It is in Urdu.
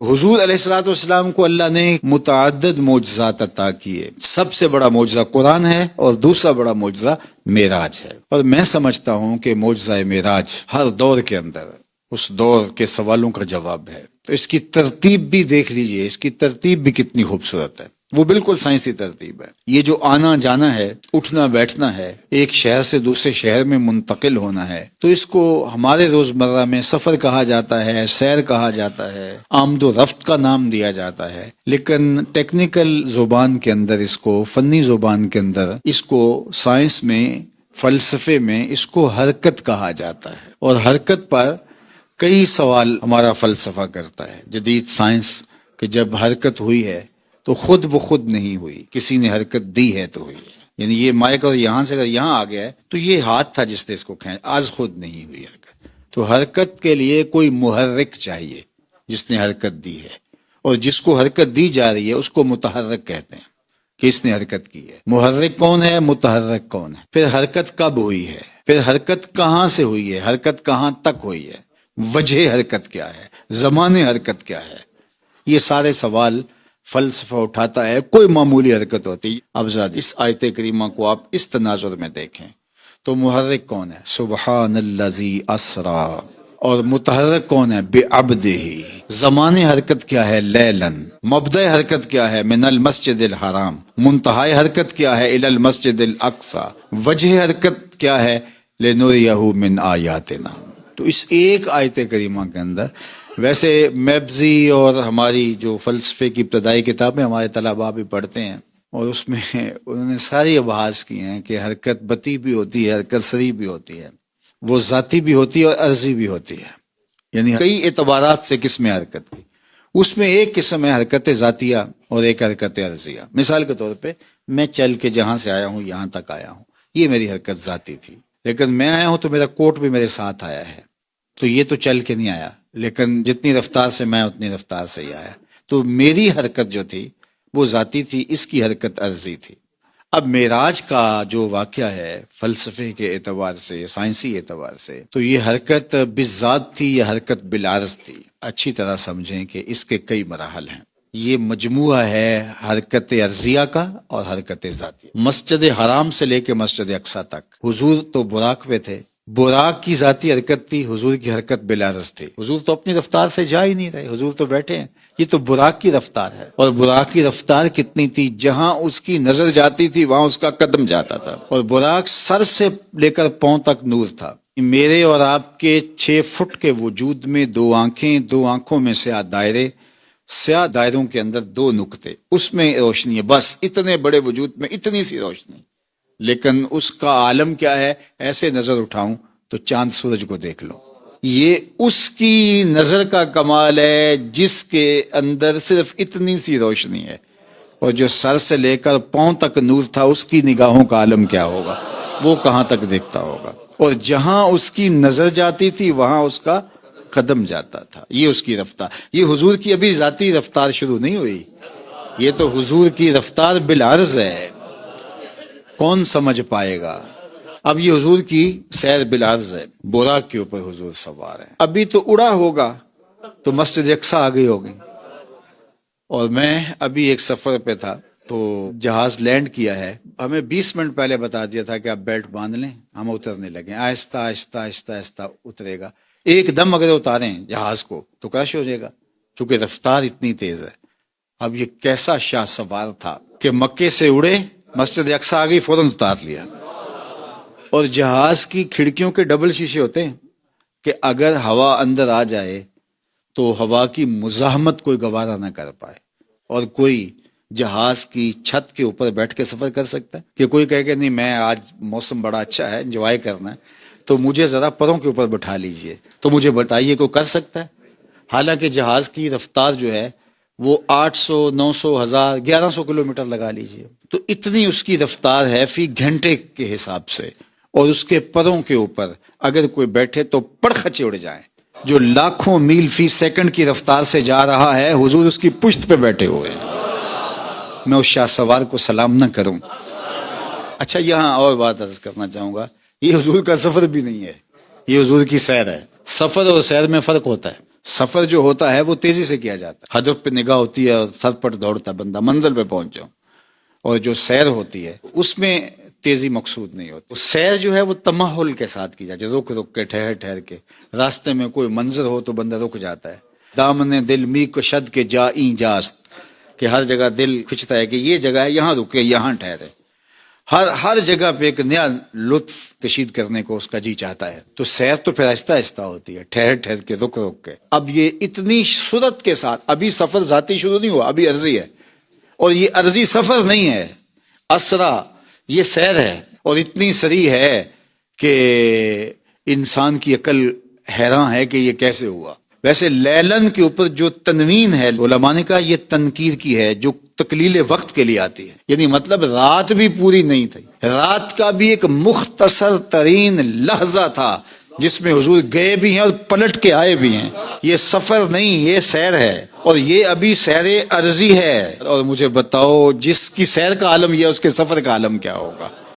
حضور علیہ الصلوۃ والسلام کو اللہ نے متعدد معجزات عطا کیے. سب سے بڑا معجزہ قرآن ہے اور دوسرا بڑا معجزہ معراج ہے. اور میں سمجھتا ہوں کہ معجزہ معراج ہر دور کے اندر اس دور کے سوالوں کا جواب ہے. تو اس کی ترتیب بھی دیکھ لیجئے، اس کی ترتیب بھی کتنی خوبصورت ہے. وہ بالکل سائنسی ترتیب ہے. یہ جو آنا جانا ہے، اٹھنا بیٹھنا ہے، ایک شہر سے دوسرے شہر میں منتقل ہونا ہے، تو اس کو ہمارے روزمرہ میں سفر کہا جاتا ہے، سیر کہا جاتا ہے، آمد و رفت کا نام دیا جاتا ہے. لیکن ٹیکنیکل زبان کے اندر اس کو، فنی زبان کے اندر اس کو، سائنس میں، فلسفے میں اس کو حرکت کہا جاتا ہے. اور حرکت پر کئی سوال ہمارا فلسفہ کرتا ہے. جدید سائنس کہ جب حرکت ہوئی ہے تو خود بخود نہیں ہوئی، کسی نے حرکت دی ہے تو ہوئی ہے. یعنی یہ مائک اور یہاں سے اگر یہاں آ گیا ہے تو یہ ہاتھ تھا جس نے اس کو کھینچا، آج خود نہیں ہوئی حرکت. تو حرکت کے لیے کوئی محرک چاہیے جس نے حرکت دی ہے، اور جس کو حرکت دی جا رہی ہے اس کو متحرک کہتے ہیں کہ اس نے حرکت کی ہے. محرک کون ہے، متحرک کون ہے، پھر حرکت کب ہوئی ہے، پھر حرکت کہاں سے ہوئی ہے، حرکت کہاں تک ہوئی ہے، وجہ حرکت کیا ہے، زمان حرکت کیا ہے. یہ سارے سوال فلسفہ اٹھاتا ہے. کوئی معمولی حرکت ہوتی. اب ذرا اس آیت کریمہ کو آپ اس تناظر میں دیکھیں تو محرک کون ہے، سبحان الذی اسرا، اور متحرک کون ہے، بعبدہ. زمان حرکت کیا ہے، لیلن. مبدأ حرکت کیا ہے، من المسجد الحرام. منتہائی حرکت کیا ہے، الی المسجد الاقصی. وجہ حرکت کیا ہے، لنریہ من آیاتنا. تو اس ایک آیت کریمہ کے اندر، ویسے میبزی اور ہماری جو فلسفے کی ابتدائی کتابیں ہمارے طلباء بھی پڑھتے ہیں، اور اس میں انہوں نے ساری ابحاث کی ہیں کہ حرکت بطی بھی ہوتی ہے، حرکت سری بھی ہوتی ہے، وہ ذاتی بھی ہوتی ہے اور عرضی بھی ہوتی ہے. یعنی کئی اعتبارات سے قسم حرکت کی. اس میں ایک قسم ہے حرکت ذاتیہ اور ایک حرکت عرضیہ. مثال کے طور پہ میں چل کے جہاں سے آیا ہوں یہاں تک آیا ہوں، یہ میری حرکت ذاتی تھی. لیکن میں آیا ہوں تو میرا کوٹ بھی میرے ساتھ آیا ہے، تو یہ تو چل کے نہیں آیا، لیکن جتنی رفتار سے میں اتنی رفتار سے ہی آیا. تو میری حرکت جو تھی وہ ذاتی تھی، اس کی حرکت عرضی تھی. اب معراج کا جو واقعہ ہے فلسفے کے اعتبار سے، سائنسی اعتبار سے، تو یہ حرکت بالذات تھی یا حرکت بالعرض تھی. اچھی طرح سمجھیں کہ اس کے کئی مراحل ہیں. یہ مجموعہ ہے حرکت عرضیہ کا اور حرکت ذاتی. مسجد حرام سے لے کے مسجد اقصی تک حضور تو براق پہ تھے، براق کی ذاتی حرکت تھی، حضور کی حرکت بالعرض تھی. حضور تو اپنی رفتار سے جا ہی نہیں رہے، حضور تو بیٹھے ہیں. یہ تو براق کی رفتار ہے. اور براق کی رفتار کتنی تھی، جہاں اس کی نظر جاتی تھی وہاں اس کا قدم جاتا تھا. اور براق سر سے لے کر پاؤں تک نور تھا. میرے اور آپ کے 6 فٹ کے وجود میں 2 آنکھیں، 2 آنکھوں میں سیاہ دائرے، سیاہ دائروں کے اندر 2 نقطے، اس میں روشنی ہے. بس اتنے بڑے وجود میں اتنی سی روشنی. لیکن اس کا عالم کیا ہے، ایسے نظر اٹھاؤں تو چاند سورج کو دیکھ لو. یہ اس کی نظر کا کمال ہے جس کے اندر صرف اتنی سی روشنی ہے. اور جو سر سے لے کر پاؤں تک نور تھا، اس کی نگاہوں کا عالم کیا ہوگا، وہ کہاں تک دیکھتا ہوگا. اور جہاں اس کی نظر جاتی تھی وہاں اس کا قدم جاتا تھا. یہ اس کی رفتار. یہ حضور کی ابھی ذاتی رفتار شروع نہیں ہوئی، یہ تو حضور کی رفتار بالعرض ہے. کون سمجھ پائے گا. اب یہ حضور کی سیر بالعرض ہے، براق کے اوپر حضور سوار ہیں. ابھی تو اڑا ہوگا تو مسجد اقصی آ گئی ہوگی. اور میں ابھی ایک سفر پہ تھا تو جہاز لینڈ کیا ہے، ہمیں 20 منٹ پہلے بتا دیا تھا کہ آپ بیلٹ باندھ لیں، ہم اترنے لگے. آہستہ آہستہ آہستہ آہستہ اترے گا. ایک دم اگر اتاریں جہاز کو تو کرش ہو جائے گا، چونکہ رفتار اتنی تیز ہے. اب یہ کیسا شاہ سوار تھا کہ مکے سے اڑے، مسجد اقصی آ گئی، فوراً اتار لیا. اور جہاز کی کھڑکیوں کے ڈبل شیشے ہوتے ہیں کہ اگر ہوا اندر آ جائے تو ہوا کی مزاحمت کوئی گوارا نہ کر پائے. اور کوئی جہاز کی چھت کے اوپر بیٹھ کے سفر کر سکتا ہے کہ کوئی کہے کہ نہیں میں آج موسم بڑا اچھا ہے، انجوائے کرنا ہے، تو مجھے ذرا پروں کے اوپر بٹھا لیجئے. تو مجھے بتائیے کوئی کر سکتا ہے؟ حالانکہ جہاز کی رفتار جو ہے وہ 800، 900، 1000، 1100 کلومیٹر لگا لیجئے. تو اتنی اس کی رفتار ہے فی گھنٹے کے حساب سے. اور اس کے پروں کے اوپر اگر کوئی بیٹھے تو پڑخچے اڑ جائیں. جو لاکھوں میل فی سیکنڈ کی رفتار سے جا رہا ہے، حضور اس کی پشت پہ بیٹھے ہوئے ہیں. میں اس شاہ سوار کو سلام نہ کروں. اچھا یہاں اور بات عرض کرنا چاہوں گا، یہ حضور کا سفر بھی نہیں ہے، یہ حضور کی سیر ہے. سفر اور سیر میں فرق ہوتا ہے. سفر جو ہوتا ہے وہ تیزی سے کیا جاتا ہے، ہدف پہ نگاہ ہوتی ہے اور سر پر دوڑتا ہے بندہ منزل پہ پہنچ جاؤ. اور جو سیر ہوتی ہے اس میں تیزی مقصود نہیں ہوتی. سیر جو ہے وہ تمہل کے ساتھ کی جاتی ہے، رک رک کے، ٹھہر ٹھہر کے. راستے میں کوئی منظر ہو تو بندہ رک جاتا ہے. دامن دل می کو شد کے جائیں جاست، کہ ہر جگہ دل کھنچتا ہے کہ یہ جگہ ہے، یہاں رکے، یہاں ٹھہرے. ہر جگہ پہ ایک نیا لطف کشید کرنے کو اس کا جی چاہتا ہے. تو سیر تو پھر آہستہ آہستہ ہوتی ہے، ٹھہر ٹھہر کے، رک رک کے. اب یہ اتنی صورت کے ساتھ، ابھی سفر ذاتی شروع نہیں ہوا، ابھی عرضی ہے. اور یہ عرضی سفر نہیں ہے، اسرا، یہ سیر ہے. اور اتنی سری ہے کہ انسان کی عقل حیران ہے کہ یہ کیسے ہوا. ویسے لیلن کے اوپر جو تنوین ہے علماء نے کہا یہ تنکیر کی ہے، جو تقلیل وقت کے لیے آتی ہے. یعنی مطلب رات بھی پوری نہیں تھی، رات کا بھی ایک مختصر ترین لحظہ تھا جس میں حضور گئے بھی ہیں اور پلٹ کے آئے بھی ہیں. یہ سفر نہیں، یہ سیر ہے. اور یہ ابھی سیر عرضی ہے. اور مجھے بتاؤ جس کی سیر کا عالم یہ ہے، اس کے سفر کا عالم کیا ہوگا؟